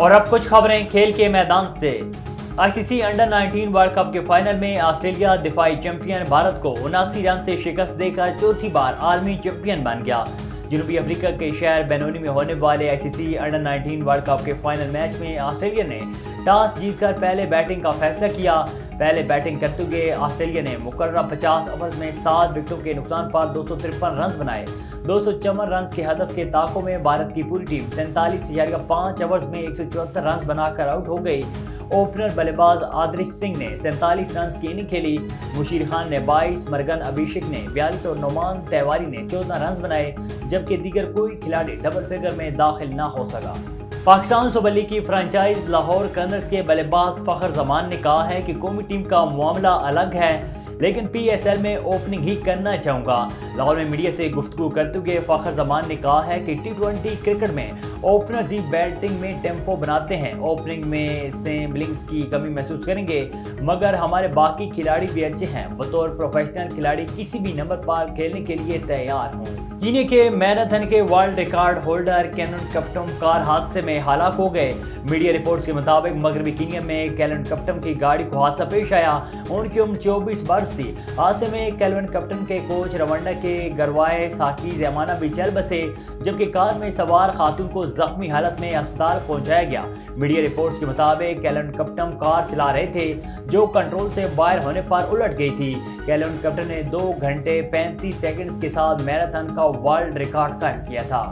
और अब कुछ खबरें खेल के मैदान से। आईसीसी अंडर 19 वर्ल्ड कप के फाइनल में ऑस्ट्रेलिया दिफाई चैंपियन भारत को 79 रन से शिकस्त देकर चौथी बार आलमी चैंपियन बन गया। जनूबी अफ्रीका के शहर बेनोनी में होने वाले आईसीसी अंडर 19 वर्ल्ड कप के फाइनल मैच में ऑस्ट्रेलिया ने टॉस जीतकर पहले बैटिंग का फैसला किया। पहले बैटिंग करते हुए ऑस्ट्रेलिया ने मुकर्रर 50 ओवर में 7 विकेटों के नुकसान पर 253 रन बनाए। 254 रन के हदफ के ताकों में भारत की पूरी टीम 47.5 ओवर्स में 174 रन बनाकर आउट हो गई। ओपनर बल्लेबाज आदर्श सिंह ने 47 रन की इनिंग खेली। मुशीर खान ने 22, मरगन अभिषेक ने 42 और नोमान तिवारी ने 14 रन बनाए, जबकि दीगर कोई खिलाड़ी डबल फिगर में दाखिल न हो सका। पाकिस्तान सुपर लीग की फ्रेंचाइज लाहौर कलंदर्स के बल्लेबाज फखर जमान ने कहा है कि कौमी टीम का मामला अलग है, लेकिन पीएसएल में ओपनिंग ही करना चाहूँगा। लाहौर में मीडिया से गुफ्तगू करते हुए फखर जमान ने कहा है कि टी20 क्रिकेट में ओपनर्स ही बैटिंग में टेम्पो बनाते हैं। ओपनिंग में सेम्बलिंग्स की कमी महसूस करेंगे, मगर हमारे बाकी खिलाड़ी भी अच्छे हैं। बतौर प्रोफेशनल खिलाड़ी किसी भी नंबर पर खेलने के लिए तैयार हूँ। कीनिया के मैराथन के वर्ल्ड रिकॉर्ड होल्डर कैलन कप्टम कार हादसे में हलाक हो गए। मीडिया रिपोर्ट्स के मुताबिक मगरबी कीनिया में कैलन कप्टम की गाड़ी को हादसा पेश आया। उनकी उम्र 24 वर्ष थी। हादसे में कैलन कप्टम के कोच रवांडा के गरवाए साकी जमाना भी चल बसे, जबकि कार में सवार खातून को जख्मी हालत में अस्पताल पहुंचाया गया। मीडिया रिपोर्ट्स के मुताबिक कैलन कप्टम कार चला रहे थे, जो कंट्रोल से बाहर होने पर उलट गई थी। कैलन कप्टम ने 2 घंटे 35 सेकंड्स के साथ मैराथन का वर्ल्ड रिकॉर्ड कायम किया था।